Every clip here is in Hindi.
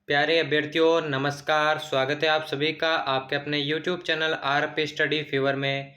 प्यारे अभ्यर्थियों नमस्कार। स्वागत है आप सभी का आपके अपने YouTube channel RP study fever में।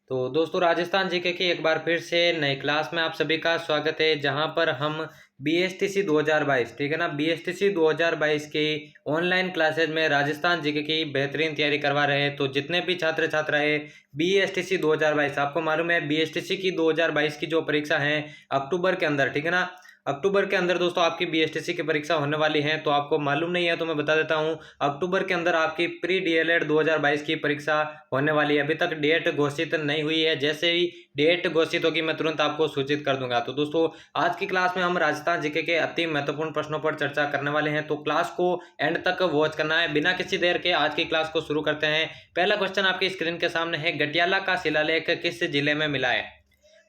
तो दोस्तों राजस्थान जीके की एक बार फिर से नई क्लास में आप सभी का स्वागत है, जहां पर हम BSTC 2022 ठीक है ना, BSTC 2022 की ऑनलाइन क्लासेज में राजस्थान जीके की बेहतरीन तैयारी करवा रहे हैं। तो जितने भी छात्र छात्रा है BSTC 2022, आपको मालूम है BSTC की 2022 की जो परीक्षा है अक्टूबर के अंदर, ठीक है ना, अक्टूबर के अंदर दोस्तों आपकी BSTC की परीक्षा होने वाली है। तो आपको मालूम नहीं है तो मैं बता देता हूं, अक्टूबर के अंदर आपकी प्री DLED 2022 की परीक्षा होने वाली है। अभी तक डेट घोषित नहीं हुई है, जैसे ही डेट घोषित होगी मैं तुरंत आपको सूचित कर दूंगा। तो दोस्तों आज की क्लास में हम राजस्थान जीके के अति महत्वपूर्ण प्रश्नों पर चर्चा करने वाले हैं, तो क्लास को एंड तक वॉच करना है। बिना किसी देर के आज की क्लास को शुरू करते हैं। पहला क्वेश्चन आपकी स्क्रीन के सामने है, गटियाला का शिलालेख किस जिले में मिला है?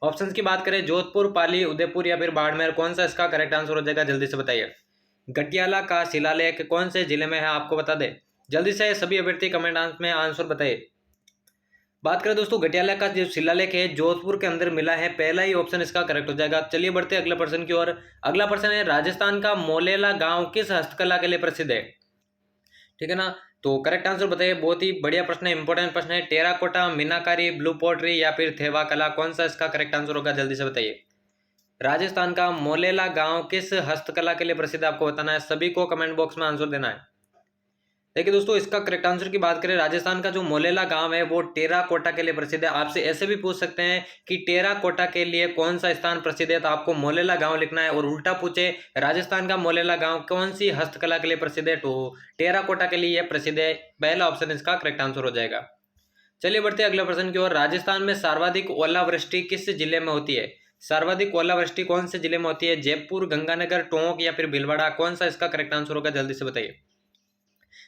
ऑप्शंस की बात करें, जोधपुर, पाली, उदयपुर या फिर बाड़मेर, कौन सा इसका करेक्ट आंसर हो जाएगा? जल्दी से बताइए। गटियाला का शिलालेख कौन से जिले में है, आपको बता दे। जल्दी से सभी अभ्यर्थी कमेंट में आंसर बताइए। बात करें दोस्तों, गटियाला का जो शिलालेख है जोधपुर के अंदर मिला है, पहला ही ऑप्शन इसका करेक्ट हो जाएगा। चलिए बढ़ते हैं अगले प्रश्न की ओर। अगला प्रश्न है, राजस्थान का मोलेला गांव किस हस्तकला के लिए प्रसिद्ध है? ठीक है ना, तो करेक्ट आंसर बताइए। बहुत ही बढ़िया प्रश्न है, इंपॉर्टेंट प्रश्न है। टेराकोटा, मीनाकारी, ब्लू पोट्री या फिर थेवा कला, कौन सा इसका करेक्ट आंसर होगा? जल्दी से बताइए। राजस्थान का मोलेला गांव किस हस्तकला के लिए प्रसिद्ध है, आपको बताना है। सभी को कमेंट बॉक्स में आंसर देना है। देखिए दोस्तों, इसका करेक्ट आंसर की बात करें, राजस्थान का जो मोलेला गांव है वो टेराकोटा के लिए प्रसिद्ध है। आपसे ऐसे भी पूछ सकते हैं कि टेराकोटा के लिए कौन सा स्थान प्रसिद्ध है, तो आपको मोलेला गांव लिखना है। और उल्टा पूछे राजस्थान का मोलेला गांव कौन सी हस्तकला के लिए प्रसिद्ध है, तो टेराकोटा के लिए यह प्रसिद्ध है। पहला ऑप्शन इसका करेक्ट आंसर हो जाएगा। चलिए बढ़ते हैं अगले प्रश्न की ओर। राजस्थान में सर्वाधिक ओलावृष्टि किस जिले में होती है? सर्वाधिक ओलावृष्टि कौन से जिले में होती है? जयपुर, गंगानगर, टोंक या फिर भीलवाड़ा, कौन सा इसका करेक्ट आंसर होगा? जल्दी से बताइए।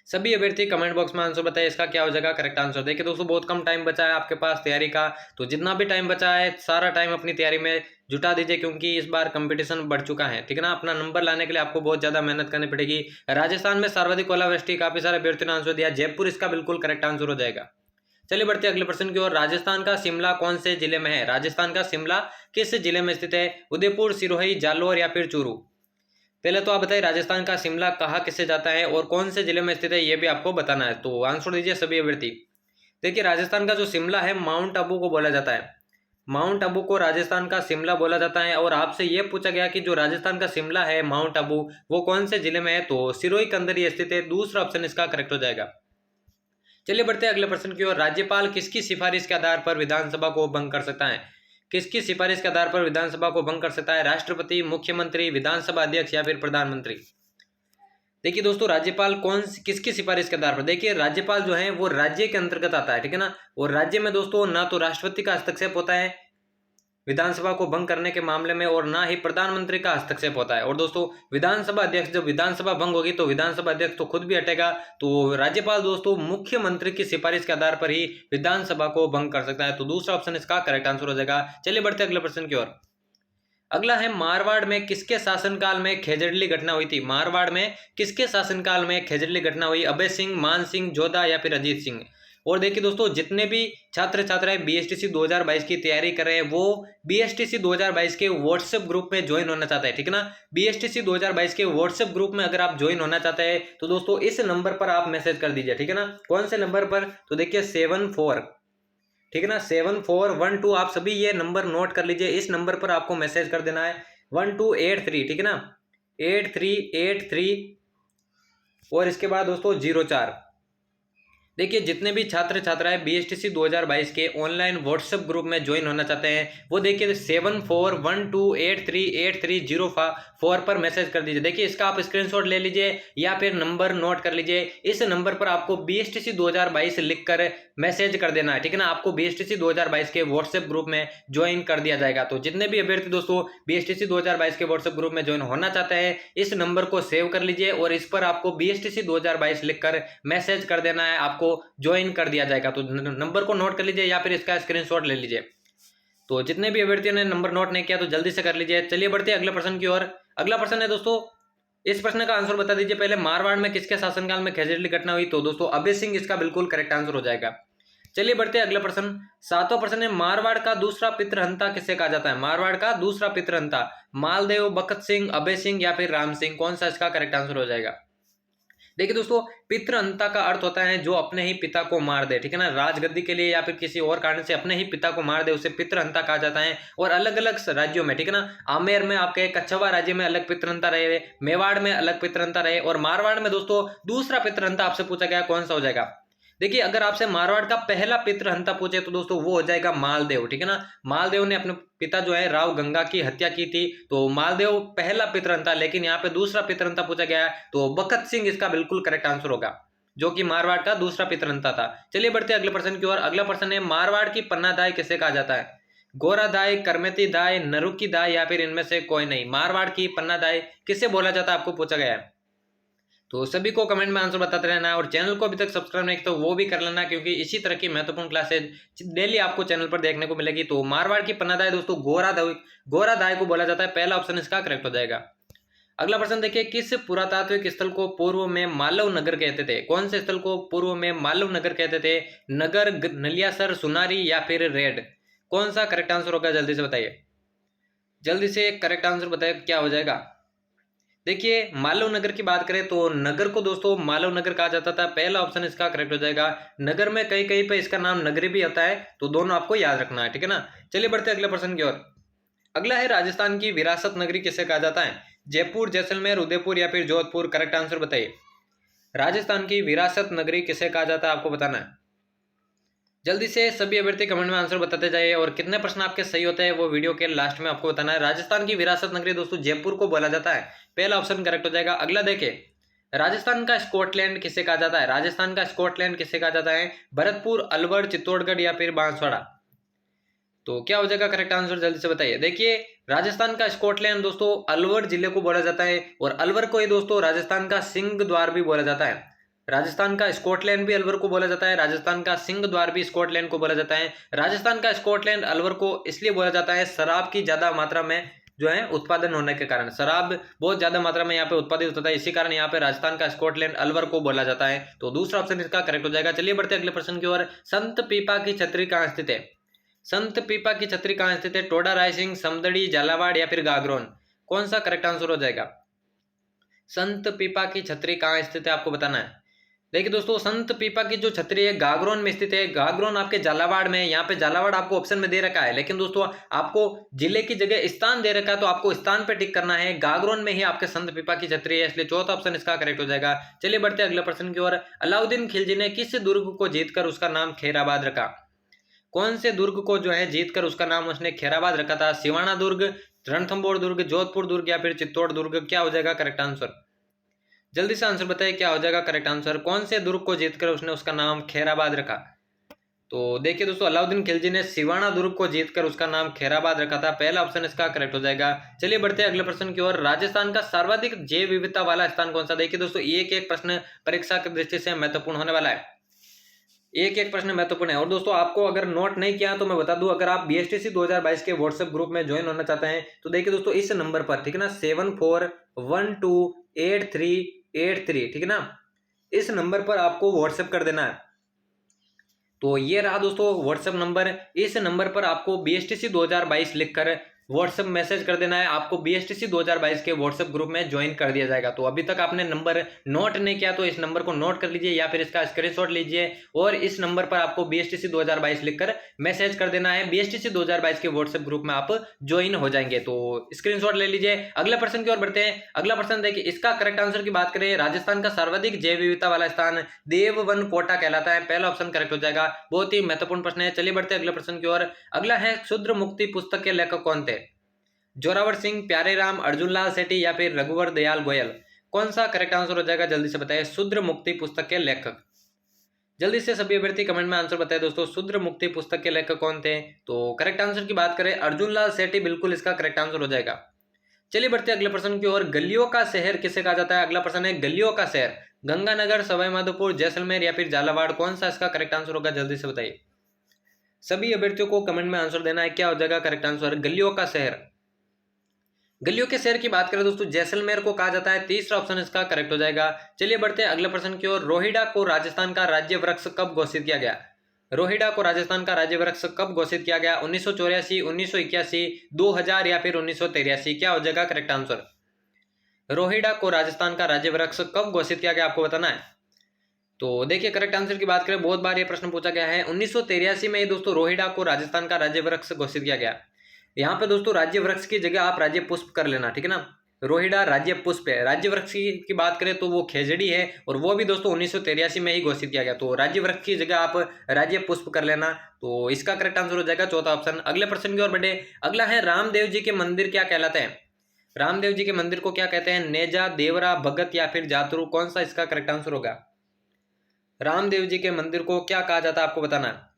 सभी अभ्यर्थी कमेंट बॉक्स में आंसर बताइए, इसका क्या हो जाएगा करेक्ट आंसर। देखिए दोस्तों, बहुत कम टाइम बचा है आपके पास तैयारी का, तो जितना भी टाइम बचा है सारा टाइम अपनी तैयारी में जुटा दीजिए, क्योंकि इस बार कंपटीशन बढ़ चुका है, ठीक है ना। अपना नंबर लाने के लिए आपको बहुत ज्यादा मेहनत करनी पड़ेगी। राजस्थान में सर्वाधिक ओलावृष्टि, काफी सारे अभ्यर्थियों ने आंसर दिया, जयपुर इसका बिल्कुल करेक्ट आंसर हो जाएगा। चलिए बढ़ते हैं अगले प्रश्न की ओर। राजस्थान का शिमला कौन से जिले में है? राजस्थान का शिमला किस जिले में स्थित है? उदयपुर, सिरोही, जालोर या फिर चूरू? पहले तो आप बताइए, राजस्थान का शिमला कहाँ किससे जाता है और कौन से जिले में स्थित है, ये भी आपको बताना है। तो आंसर दीजिए सभी अभ्यर्थी। देखिए राजस्थान का जो शिमला है माउंट आबू को बोला जाता है। माउंट आबू को राजस्थान का शिमला बोला जाता है। और आपसे यह पूछा गया कि जो राजस्थान का शिमला है माउंट आबू वो कौन से जिले में है, तो सिरोही के अंदर ये स्थित है। दूसरा ऑप्शन इसका करेक्ट हो जाएगा। चलिए बढ़ते हैं अगले प्रश्न की ओर। राज्यपाल किसकी सिफारिश के आधार पर विधानसभा को भंग कर सकता है? किसकी सिफारिश के आधार पर विधानसभा को भंग कर सकता है? राष्ट्रपति, मुख्यमंत्री, विधानसभा अध्यक्ष या फिर प्रधानमंत्री? देखिए दोस्तों, राज्यपाल किसकी सिफारिश के आधार पर? देखिए राज्यपाल जो है वो राज्य के अंतर्गत आता है, ठीक है ना। और राज्य में दोस्तों ना तो राष्ट्रपति का हस्तक्षेप होता है विधानसभा को भंग करने के मामले में, और ना ही प्रधानमंत्री का हस्तक्षेप होता है। और दोस्तों विधानसभा अध्यक्ष, जब विधानसभा भंग होगी तो विधानसभा अध्यक्ष तो खुद भी हटेगा। तो राज्यपाल दोस्तों मुख्यमंत्री की सिफारिश के आधार पर ही विधानसभा को भंग कर सकता है। तो दूसरा ऑप्शन इसका करेक्ट आंसर हो जाएगा। चलिए बढ़ते अगले प्रश्न की ओर। अगला है, मारवाड़ में किसके शासनकाल में खेजड़ली घटना हुई थी? मारवाड़ में किसके शासनकाल में खेजड़ली घटना हुई? अभय सिंह, मान सिंह, जोधा या फिर अजीत सिंह? और देखिए दोस्तों, जितने भी छात्र छात्राएं BSTC 2022 की तैयारी कर रहे हैं वो BSTC 2022 के व्हाट्सएप ग्रुप में ज्वाइन होना चाहते हैं, ठीक है ना। BSTC 2022 के व्हाट्सएप ग्रुप में अगर आप ज्वाइन होना चाहते हैं तो दोस्तों इस नंबर पर आप मैसेज कर दीजिए, ठीक है ना। कौन से नंबर पर? तो देखिए 74, ठीक है ना, 7412। आप सभी ये नंबर नोट कर लीजिए, इस नंबर पर आपको मैसेज कर देना है 1283, ठीक है ना, 8383 और इसके बाद दोस्तों 04। देखिए जितने भी छात्र छात्राएं BSTC 2022 के ऑनलाइन व्हाट्सएप ग्रुप में ज्वाइन होना चाहते हैं वो देखिए 7412838304 पर मैसेज कर दीजिए। देखिए इसका आप स्क्रीनशॉट ले लीजिए या फिर नंबर नोट कर लीजिए। इस नंबर पर आपको BSTC 2022 लिखकर मैसेज कर देना है, ठीक है ना। आपको BSTC 2022 के व्हाट्सएप ग्रुप में ज्वाइन कर दिया जाएगा। तो जितने भी अभ्यर्थी दोस्तों BSTC 2022 के व्हाट्सएप ग्रुप में ज्वाइन होना चाहते हैं इस नंबर को सेव कर लीजिए और इस पर आपको BSTC 2022 लिखकर मैसेज कर देना है, आपको ज्वाइन कर दिया जाएगा। तो नंबर को नोट कर लीजिए या फिर इसका स्क्रीनशॉट ले लीजिए। तो जितने भी अभ्यर्थियों ने नंबर नोट नहीं किया तो जल्दी से कर लीजिए। चलिए बढ़ते हैं अगले प्रश्न की ओर। अगला प्रश्न है दोस्तों, इस प्रश्न का आंसर बता दीजिए पहले, मारवाड़ में किसके शासनकाल में खेजड़ली घटना हुई? तो दोस्तों अभय सिंह इसका बिल्कुल करेक्ट आंसर हो जाएगा। चलिए बढ़ते हैं अगला प्रश्न। सातवां प्रश्न है, मारवाड़ का दूसरा पितृहंता किसे कहा जाता है? मारवाड़ का दूसरा पितृहंता मालदेव, बखत सिंह, अभय सिंह या फिर राम सिंह, कौन सा इसका करेक्ट आंसर हो जाएगा? देखिए दोस्तों, पितृहंता का अर्थ होता है जो अपने ही पिता को मार दे, ठीक है ना, राजगद्दी के लिए या फिर किसी और कारण से अपने ही पिता को मार दे, उसे पितृहंता कहा जाता है। और अलग अलग राज्यों में, ठीक है ना, आमेर में आपके कछवा राज्य में अलग पितृहंता रहे, मेवाड़ में अलग पितृहंता रहे, और मारवाड़ में दोस्तों दूसरा पितृहंता आपसे पूछा गया, कौन सा हो जाएगा। देखिए, अगर आपसे मारवाड़ का पहला पितृहंता पूछे तो दोस्तों वो हो जाएगा मालदेव, ठीक है ना। मालदेव ने अपने पिता जो है राव गंगा की हत्या की थी, तो मालदेव पहला पितृहंता। लेकिन यहाँ पे दूसरा पितृहंता पूछा गया है, तो बखत सिंह इसका बिल्कुल करेक्ट आंसर होगा, जो कि मारवाड़ का दूसरा पितृहंता था। चलिए बढ़ते हैं अगले प्रश्न की ओर। अगला प्रश्न है, मारवाड़ की पन्ना दाई किसे कहा जाता है। गोरा दाई, करमेती दाई, नरुकी दाई, या फिर इनमें से कोई नहीं। मारवाड़ की पन्ना दाई किसे बोला जाता है, आपको पूछा गया है। तो सभी को कमेंट में आंसर बताते रहना, और चैनल को अभी तक सब्सक्राइब नहीं किया तो वो भी कर लेना, क्योंकि इसी तरह की महत्वपूर्ण क्लासेज डेली आपको चैनल पर देखने को मिलेगी। तो मारवाड़ की पन्नादाई दोस्तों गोरा दाई को बोला जाता है, पहला ऑप्शन इसका करेक्ट हो जाएगा। अगला प्रश्न देखिए, किस पुरातात्विक स्थल को पूर्व में मालव नगर कहते थे। कौन से स्थल को पूर्व में मालव नगर कहते थे। नगर, नलियासर, सुनारी, या फिर रेड। कौन सा करेक्ट आंसर होगा, जल्दी से बताइए, जल्दी से करेक्ट आंसर बताइए क्या हो जाएगा। देखिए, मालव नगर की बात करें तो नगर को दोस्तों मालव नगर कहा जाता था, पहला ऑप्शन इसका करेक्ट हो जाएगा। नगर में कई कई पे इसका नाम नगरी भी आता है, तो दोनों आपको याद रखना है, ठीक है ना। चलिए बढ़ते हैं अगले प्रश्न की ओर। अगला है, राजस्थान की विरासत नगरी किसे कहा जाता है। जयपुर, जैसलमेर, उदयपुर, या फिर जोधपुर। करेक्ट आंसर बताइए, राजस्थान की विरासत नगरी किसे कहा जाता है, आपको बताना है। जल्दी से सभी अभ्यर्थी कमेंट में आंसर बताते जाइए, और कितने प्रश्न आपके सही होते हैं वो वीडियो के लास्ट में आपको बताना है। राजस्थान की विरासत नगरी दोस्तों जयपुर को बोला जाता है, पहला ऑप्शन करेक्ट हो जाएगा। अगला देखिए, राजस्थान का स्कॉटलैंड किसे कहा जाता है। राजस्थान का स्कॉटलैंड किसे कहा जाता है। भरतपुर, अलवर, चित्तौड़गढ़, या फिर बांसवाड़ा। तो क्या हो जाएगा करेक्ट आंसर, जल्दी से बताइए। देखिए, राजस्थान का स्कॉटलैंड दोस्तों अलवर जिले को बोला जाता है, और अलवर को ही दोस्तों राजस्थान का सिंह द्वार भी बोला जाता है। राजस्थान का स्कॉटलैंड भी अलवर को बोला जाता है, राजस्थान का सिंह द्वार भी स्कॉटलैंड को बोला जाता है। राजस्थान का स्कॉटलैंड अलवर को इसलिए बोला जाता है, शराब की ज्यादा मात्रा में जो है उत्पादन होने के कारण, शराब बहुत ज्यादा मात्रा में यहाँ पे उत्पादित होता है, इसी कारण यहाँ पे राजस्थान का स्कॉटलैंड अलवर को बोला जाता है। तो दूसरा ऑप्शन इसका करेक्ट हो जाएगा। चलिए बढ़ते अगले प्रश्न की ओर। संत पीपा की छतरी कहाँ स्थित है। संत पीपा की छतरी कहाँ स्थित है। टोडा रायसिंह, समदड़ी, झालावाड़, या फिर गागरोन। कौन सा करेक्ट आंसर हो जाएगा। संत पीपा की छतरी कहाँ स्थित है, आपको बताना है। देखिए दोस्तों, संत पीपा की जो छतरी है गागरोन में स्थित है। गागरोन आपके झालावाड़ में, यहाँ पे झालावाड़ आपको ऑप्शन में दे रखा है, लेकिन दोस्तों आपको जिले की जगह स्थान दे रखा है, तो आपको स्थान पे टिक करना है। गागरोन में ही आपके संत पीपा की छतरी है, इसलिए चौथा ऑप्शन इसका करेक्ट हो जाएगा। चलिए बढ़ते अगले प्रश्न की ओर। अलाउद्दीन खिलजी ने किस दुर्ग को जीतकर उसका नाम खैराबाद रखा। कौन से दुर्ग को जो है जीतकर उसका नाम उसने खैराबाद रखा था। सिवाना दुर्ग, रणथंभौर दुर्ग, जोधपुर दुर्ग, या फिर चित्तौड़ दुर्ग। क्या हो जाएगा करेक्ट आंसर, जल्दी से आंसर बताइए क्या हो जाएगा करेक्ट आंसर। कौन से दुर्ग को जीतकर उसने उसका नाम खैराबाद रखा। तो देखिए दोस्तों, अलाउद्दीन खिलजी ने सिवाना दुर्ग को जीतकर उसका नाम खैराबाद रखा था, पहला ऑप्शन इसका करेक्ट हो जाएगा। चलिए बढ़ते हैं अगले प्रश्न की ओर। राजस्थान का सर्वाधिक जैव विविधता वाला स्थान कौन सा। देखिए दोस्तों, एक एक प्रश्न परीक्षा की दृष्टि से महत्वपूर्ण होने वाला है, एक एक प्रश्न महत्वपूर्ण है। और दोस्तों आपको अगर नोट नहीं किया तो मैं बता दूं, अगर आप BSTC 2022 के व्हाट्सएप ग्रुप में ज्वाइन होना चाहते हैं तो देखिए दोस्तों इस नंबर पर, ठीक है ना, 74128383, ठीक है ना, इस नंबर पर आपको व्हाट्सएप कर देना है। तो ये रहा दोस्तों व्हाट्सएप नंबर, इस नंबर पर आपको BSTC 2022 लिखकर व्हाट्सएप मैसेज कर देना है, आपको BSTC 2022 के व्हाट्सएप ग्रुप में ज्वाइन कर दिया जाएगा। तो अभी तक आपने नंबर नोट नहीं किया तो इस नंबर को नोट कर लीजिए, या फिर इसका स्क्रीनशॉट लीजिए, और इस नंबर पर आपको BSTC 2022 लिखकर मैसेज कर देना है। BSTC 2022 के व्हाट्सएप ग्रुप में आप ज्वाइन हो जाएंगे, तो स्क्रीनशॉट ले लीजिए। अगले प्रश्न की ओर बढ़ते हैं। अगला प्रश्न देखिए, इसका करेक्ट आंसर की बात करें, राजस्थान का सर्वाधिक जैव विविधता वाला स्थान देववन कोटा कहलाता है, पहला ऑप्शन करेक्ट हो जाएगा। बहुत ही महत्वपूर्ण प्रश्न है। चलिए बढ़ते हैं अगले प्रश्न की ओर। अगला है, क्षुद्र मुक्ति पुस्तक के लेखक कौन थे। जोरावर सिंह, प्यारे राम, अर्जुन लाल सेठी, या फिर रघुवर दयाल गोयल। कौन सा करेक्ट आंसर हो जाएगा, जल्दी से बताइए। शूद्र मुक्ति पुस्तक के लेखक, जल्दी से सभी अभ्यर्थी कमेंट में आंसर बताएं दोस्तों, शूद्र मुक्ति पुस्तक के लेखक कौन थे। तो करेक्ट आंसर की बात करें अर्जुन लाल सेठी, बिल्कुल इसका करेक्ट आंसर हो जाएगा। चलिए बढ़ते हैं अगले प्रश्न की ओर। गलियों का शहर किसे कहा जाता है। अगला प्रश्न है, गलियों का शहर गंगानगर, सवाईमाधोपुर, जैसलमेर, या फिर झालावाड़। कौन सा इसका करेक्ट आंसर होगा, जल्दी से बताइए। सभी अभ्यर्थियों को कमेंट में आंसर देना है, क्या हो जाएगा करेक्ट आंसर। गलियों का शहर, गलियों के शहर की बात करें दोस्तों जैसलमेर को कहा जाता है, तीसरा ऑप्शन इसका करेक्ट हो जाएगा। चलिए बढ़ते हैं अगले प्रश्न की ओर। रोहिड़ा को राजस्थान का राज्य वृक्ष कब घोषित किया गया। रोहिड़ा को राजस्थान का राज्य वृक्ष कब घोषित किया गया। 1984, 1981, 2000, या फिर 1983। क्या हो जाएगा करेक्ट आंसर। रोहिड़ा को राजस्थान का राज्य वृक्ष कब घोषित किया गया, आपको बताना है। तो देखिए करेक्ट आंसर की बात करें, बहुत बार ये प्रश्न पूछा गया है। 1983 में दोस्तों रोहिड़ा को राजस्थान का राज्य वृक्ष घोषित किया गया। यहाँ पे दोस्तों राज्य वृक्ष की जगह आप राज्य पुष्प कर लेना, ठीक है ना। रोहिड़ा राज्य पुष्प है। राज्य वृक्ष की बात करें तो वो खेजड़ी है, और वो भी दोस्तों 1983 में ही घोषित किया गया। तो राज्य वृक्ष की जगह आप राज्य पुष्प कर लेना। तो इसका करेक्ट आंसर हो जाएगा चौथा ऑप्शन। अगले प्रश्न की ओर बढ़े। अगला है रामदेव जी के मंदिर क्या कहलाते हैं। रामदेव जी के मंदिर को क्या कहते हैं, नेजा, देवरा, भगत या फिर जातरू, कौन सा इसका करेक्ट आंसर होगा। रामदेव जी के मंदिर को क्या कहा जाता है, आपको बताना है।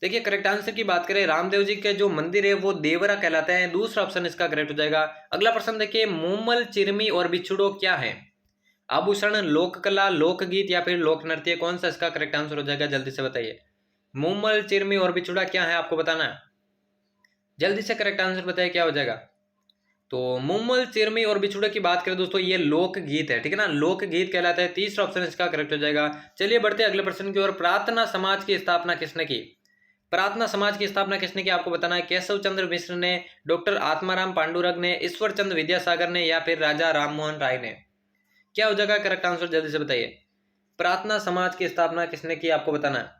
देखिए करेक्ट आंसर की बात करें, रामदेव जी के जो मंदिर है वो देवरा कहलाता है। दूसरा ऑप्शन इसका करेक्ट हो जाएगा। अगला प्रश्न देखिए, मूमल, चिरमी और बिछुड़ो क्या है। आभूषण, लोक कला, लोकगीत या फिर लोक नृत्य, कौन सा इसका करेक्ट आंसर हो जाएगा, जल्दी से बताइए। मूमल, चिरमी और बिछुड़ा क्या है, आपको बताना है। जल्दी से करेक्ट आंसर बताइए क्या हो जाएगा। तो मूमल, चिरमी और बिछुड़े की बात करें दोस्तों, ये लोकगीत है, ठीक है ना, लोकगीत कहलाता है। तीसरा ऑप्शन इसका करेक्ट हो जाएगा। चलिए बढ़ते अगले प्रश्न की ओर। प्रार्थना समाज की स्थापना किसने की। प्रार्थना समाज की स्थापना किसने की, आपको बताना है। केशव चंद्र मिश्र ने, डॉक्टर आत्माराम पांडुरंग ने, ईश्वर चंद्र विद्यासागर ने या फिर राजा राममोहन राय ने, क्या हो जाएगा करेक्ट आंसर, जल्दी से बताइए। प्रार्थना समाज की स्थापना किसने की, आपको बताना है।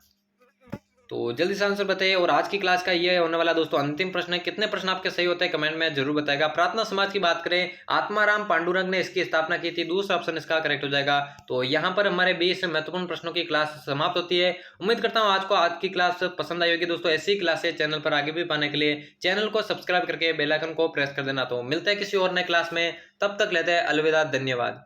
तो जल्दी से आंसर बताइए। और आज की क्लास का ये होने वाला दोस्तों अंतिम प्रश्न है। कितने प्रश्न आपके सही होते हैं कमेंट में जरूर बताएगा। प्रार्थना समाज की बात करें, आत्माराम पांडुरंग ने इसकी स्थापना की थी। दूसरा ऑप्शन इसका करेक्ट हो जाएगा। तो यहाँ पर हमारे 20 महत्वपूर्ण प्रश्नों की क्लास समाप्त होती है। उम्मीद करता हूँ आज की क्लास पसंद आई होगी दोस्तों। ऐसी क्लासेस चैनल पर आगे भी पाने के लिए चैनल को सब्सक्राइब करके बेल आइकन को प्रेस कर देना। तो मिलते हैं किसी और नए क्लास में, तब तक लेते हैं अलविदा, धन्यवाद।